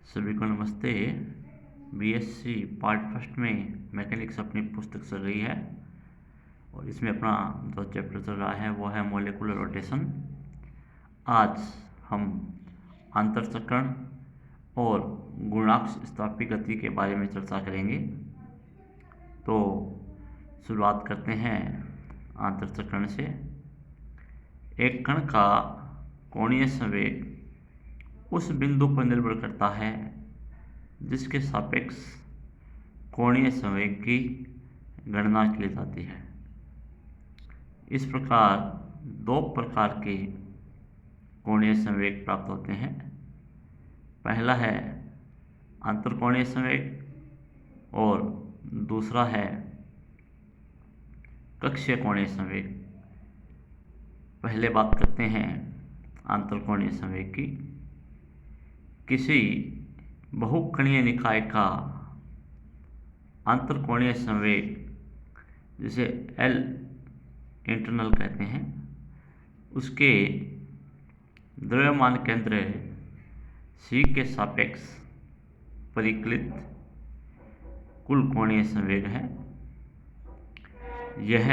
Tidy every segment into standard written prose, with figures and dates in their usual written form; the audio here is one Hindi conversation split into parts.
सभी को नमस्ते। बीएससी पार्ट फर्स्ट में मैकेनिक्स अपनी पुस्तक चल रही है और इसमें अपना जो चैप्टर चल रहा है वो है मॉलिक्यूलर रोटेशन। आज हम अंतरचक्रण और गुणांक स्थापी गति के बारे में चर्चा करेंगे। तो शुरुआत करते हैं अंतरचक्रण से। एक कण का कोणीय संवेग उस बिंदु पर निर्भर करता है जिसके सापेक्ष कोणीय संवेग की गणना की जाती है। इस प्रकार दो प्रकार के कोणीय संवेग प्राप्त होते हैं। पहला है अंतरकोणीय संवेग और दूसरा है कक्षीय कोणीय संवेग। पहले बात करते हैं अंतरकोणीय संवेग की। किसी बहुकणीय निकाय का अंतरकोणीय संवेग जिसे एल इंटरनल कहते हैं, उसके द्रव्यमान केंद्र सी के सापेक्ष परिकलित कुल कोणीय संवेग है। यह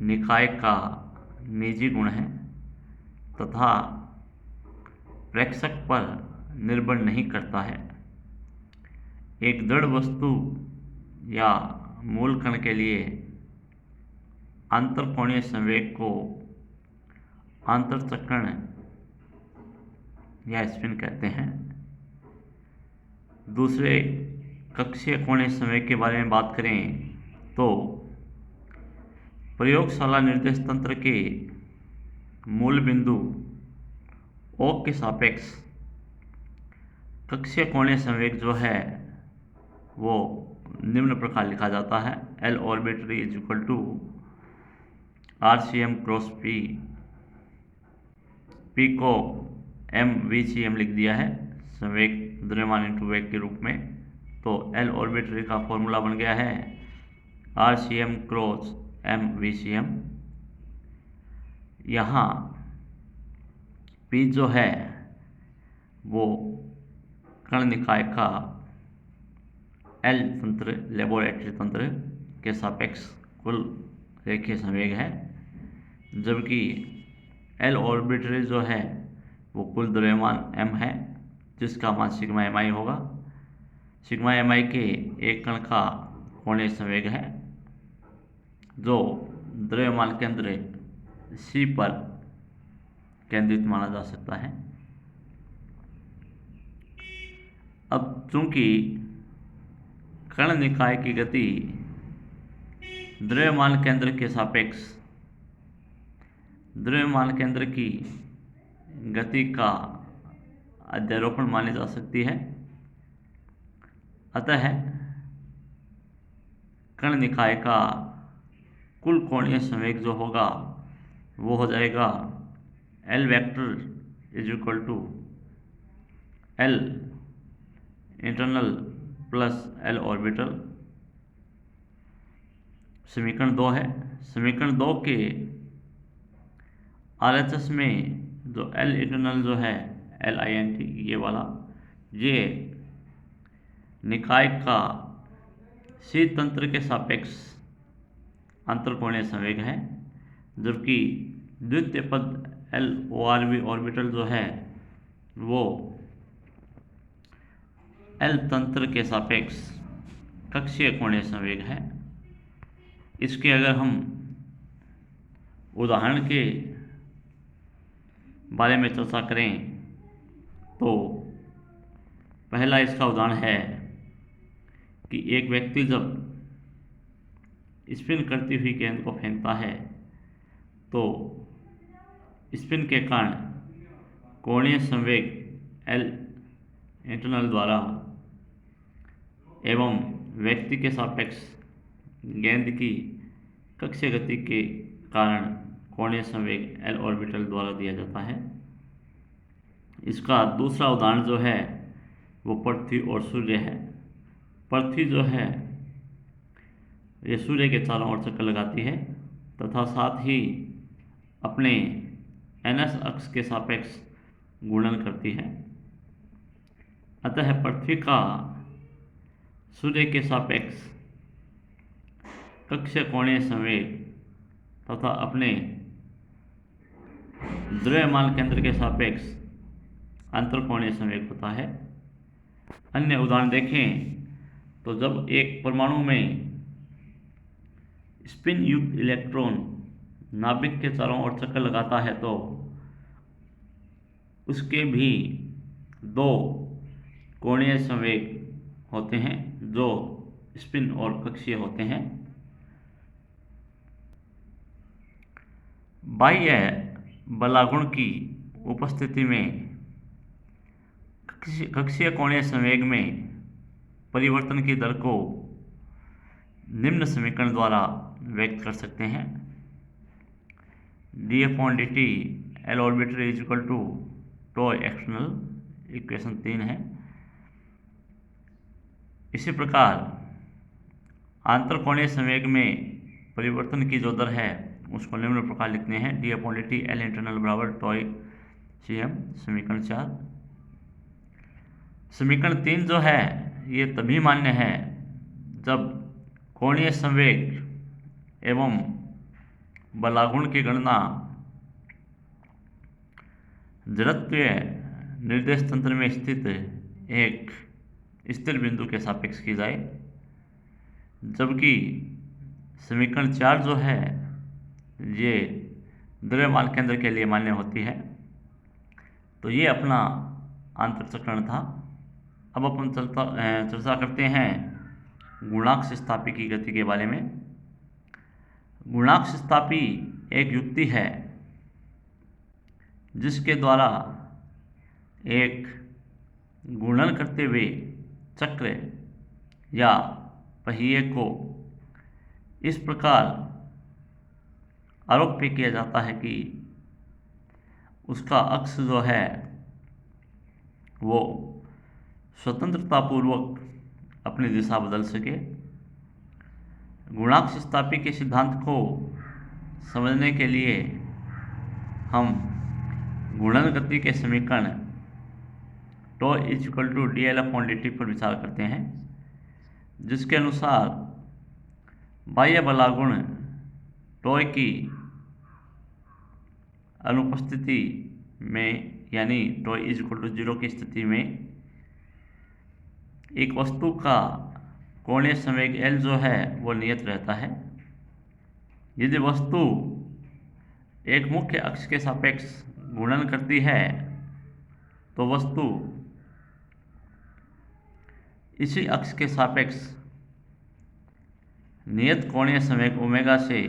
निकाय का निजी गुण है तथा प्रेक्षक पर निर्भर नहीं करता है। एक दृढ़ वस्तु या मूल कण के लिए अंतरकोणीय संवेग को अंतरचक्रण या स्पिन कहते हैं। दूसरे कक्षीय कोणीय संवेग के बारे में बात करें तो प्रयोगशाला निर्देश तंत्र के मूल बिंदु O के सापेक्ष कक्षीय कोणीय संवेग जो है वो निम्न प्रकार लिखा जाता है। L orbital is equal to RCM cross P। P को mvcm लिख दिया है संवेग द्रव्यमान इंटू वेग के रूप में। तो L ऑर्बिटरी का फॉर्मूला बन गया है RCM क्रॉस mvcm। यहाँ P जो है वो कण निकाय का L तंत्र लेबोरेटरी तंत्र के सापेक्ष कुल रेखीय संवेग है, जबकि L ऑर्बिटरी जो है वो कुल द्रव्यमान m है जिसका मान सिग्मा mi होगा। सिग्मा mi के एक कण का कोणीय संवेग है जो द्रव्यमान केंद्र C पर केंद्रित माना जा सकता है। अब चूंकि कण निकाय की गति द्रव्यमान केंद्र के सापेक्ष द्रव्यमान केंद्र की गति का अध्यारोपण मानी जा सकती है, अतः कण निकाय का कुल कोणीय संवेग जो होगा वो हो जाएगा L vector is equal to L internal plus L orbital. समीकरण 2 है। समीकरण 2 के RHS में जो L इंटरनल जो है LINT ये वाला, ये निकाय का C तंत्र के सापेक्ष अंतरकोणीय संवेग है, जबकि द्वितीय पद LORB ऑर्बिटल जो है वो L तंत्र के सापेक्ष कक्षीय कोणीय संवेग है। इसके अगर हम उदाहरण के बारे में चर्चा करें तो पहला इसका उदाहरण है कि एक व्यक्ति जब स्पिन करती हुई गेंद को फेंकता है तो स्पिन के कारण कोणीय संवेग L इंटरनल द्वारा एवं व्यक्ति के सापेक्ष गेंद की कक्षीय गति के कारण कोणीय संवेग L ऑर्बिटल द्वारा दिया जाता है। इसका दूसरा उदाहरण जो है वो पृथ्वी और सूर्य है। पृथ्वी जो है ये सूर्य के चारों ओर चक्कर लगाती है तथा साथ ही अपने NS अक्ष के सापेक्ष घूर्णन करती है। अतः पृथ्वी का सूर्य के सापेक्ष कक्षीय कोणीय संवेग तथा अपने द्रव्यमान केंद्र के सापेक्ष अंतरकोणीय संवेग होता है। अन्य उदाहरण देखें तो जब एक परमाणु में स्पिन युक्त इलेक्ट्रॉन नाभिक के चारों ओर चक्कर लगाता है तो उसके भी दो कोणीय संवेग होते हैं जो स्पिन और कक्षीय होते हैं। बाह्य बलागुण की उपस्थिति में कक्षीय कोणीय संवेग में परिवर्तन की दर को निम्न समीकरण द्वारा व्यक्त कर सकते हैं। d/dt L orbital is equal to tau external, equation 3 है। इसी प्रकार आंतरकोणीय संवेग में परिवर्तन की जो दर है उसको निम्न प्रकार लिखते हैं d/dt L इंटरनल बराबर टो cm, समीकरण 4। समीकरण 3 जो है ये तभी मान्य है जब कोणीय संवेग एवं बलागुण की गणना जड़त्वीय निर्देश तंत्र में स्थित एक स्थिर बिंदु के सापेक्ष की जाए, जबकि समीकरण 4 जो है ये द्रव्यमान केंद्र के लिए मान्य होती है। तो ये अपना आंतरचक्रण था। अब अपन चर्चा करते हैं गुणांक स्थापी की गति के बारे में। गुणांक स्थापी एक युक्ति है जिसके द्वारा एक घूर्णन करते हुए चक्र या पहिए को इस प्रकार आरोप्य किया जाता है कि उसका अक्ष जो है वो स्वतंत्रतापूर्वक अपनी दिशा बदल सके। गुणांक स्थापी के सिद्धांत को समझने के लिए हम घूर्णन गति के समीकरण to is equal to dL/dt पर विचार करते हैं, जिसके अनुसार बाह्य बलागुण टो की अनुपस्थिति में यानी टो इज इक्वल टू 0 की स्थिति में एक वस्तु का कोणीय संवेग L जो है वो नियत रहता है। यदि वस्तु एक मुख्य अक्ष के सापेक्ष घूर्णन करती है तो वस्तु इसी अक्ष के सापेक्ष नियत कोणीय संवेग ओमेगा से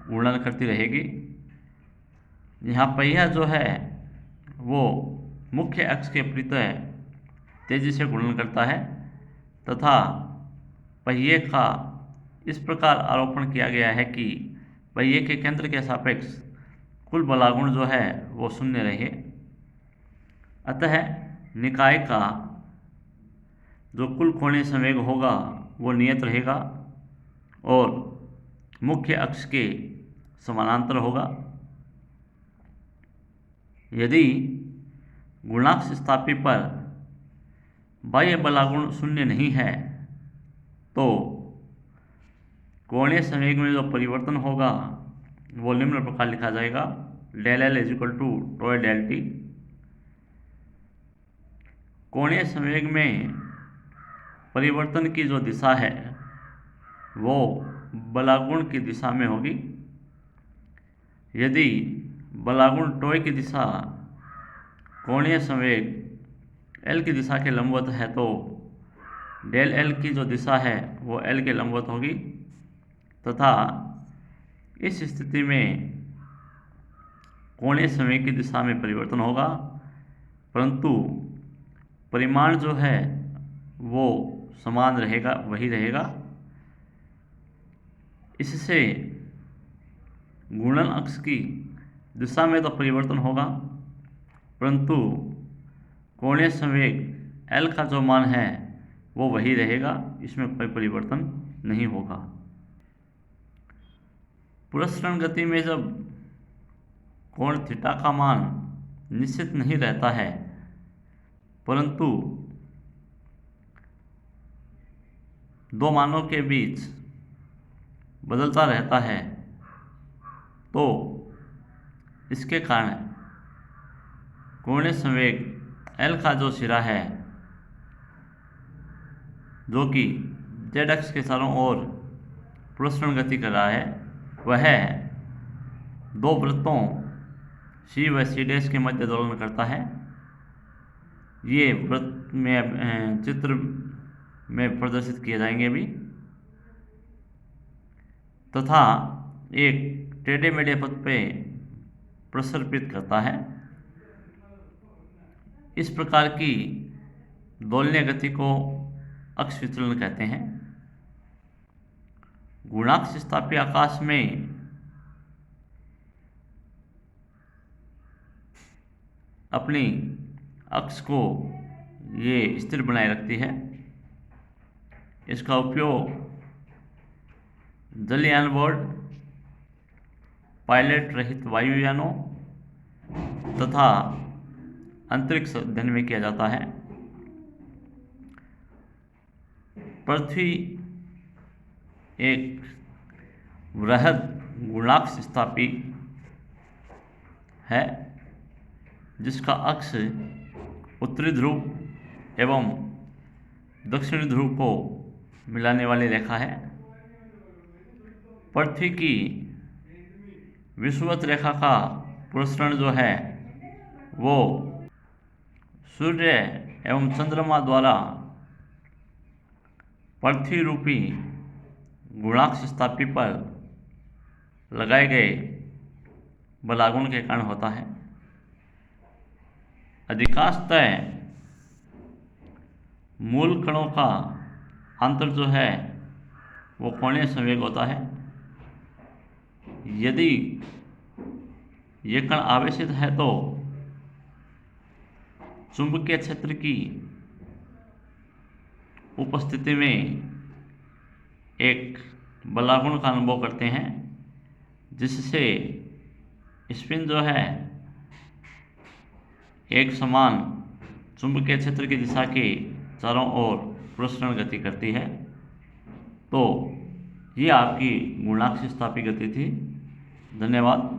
घूर्णन करती रहेगी। यहाँ पहिया जो है वो मुख्य अक्ष के प्रति तेजी से घूर्णन करता है तथा पहिए का इस प्रकार आरोपण किया गया है कि पहिए के केंद्र के सापेक्ष कुल बलागुण जो है वो शून्य रहे। अतः निकाय का जो कुल कोणीय संवेग होगा वो नियत रहेगा और मुख्य अक्ष के समानांतर होगा। यदि गुणांक स्थापी पर बाह्य बलागुण शून्य नहीं है तो कोणीय संवेग में जो परिवर्तन होगा वो निम्न प्रकार लिखा जाएगा del L is equal to tau del T। कोणीय संवेग में परिवर्तन की जो दिशा है वो बलागुण की दिशा में होगी। यदि बलागुण टो की दिशा कोणीय संवेग L की दिशा के लंबवत है तो del L की जो दिशा है वो L के लंबवत होगी तथा इस स्थिति में कोणीय संवेग की दिशा में परिवर्तन होगा, परंतु परिमाण जो है वो समान रहेगा, वही रहेगा। इससे घूर्णन अक्ष की दिशा में तो परिवर्तन होगा, परंतु कोणीय संवेग L का जो मान है वो वही रहेगा, इसमें कोई परिवर्तन नहीं होगा। पुरस्करण गति में जब कोण थीटा का मान निश्चित नहीं रहता है परंतु दो मानों के बीच बदलता रहता है, तो इसके कारण कोणीय संवेग L का जो सिरा है, जो कि z अक्ष के चारों ओर प्रसरण गति कर रहा है, वह दो वृत्तों C व C' के मध्य दोलन करता है। ये वृत्त में चित्र में प्रदर्शित किए जाएंगे अभी, तथा एक टेढ़े मेढ़े पथ पे प्रसर्पित करता है। इस प्रकार की दोलनीय गति को अक्ष विचलन कहते हैं। गुणाक्ष स्थापी आकाश में अपनी अक्ष को ये स्थिर बनाए रखती है। इसका उपयोग जलयान बोर्ड, पायलट रहित वायुयानों तथा अंतरिक्ष अध्ययन में किया जाता है। पृथ्वी एक वृहद गुणाक्ष स्थापी है, जिसका अक्ष उत्तरी ध्रुव एवं दक्षिणी ध्रुव को मिलाने वाली रेखा है। पृथ्वी की विषुवत रेखा का प्रसरण जो है वो सूर्य एवं चंद्रमा द्वारा पृथ्वी रूपी गुणाक्ष स्थापी पर लगाए गए बलागुण के कारण होता है। अधिकांशतः मूल कणों का अंतर जो है वो कोणीय संवेग होता है। यदि ये कण आवेशित है तो चुंबकीय क्षेत्र की उपस्थिति में एक बलागुण का अनुभव करते हैं, जिससे स्पिन जो है एक समान चुंबकीय क्षेत्र की दिशा के चारों ओर प्रसरण गति करती है। तो ये आपकी गुणाक्ष स्थापी गति थी। धन्यवाद।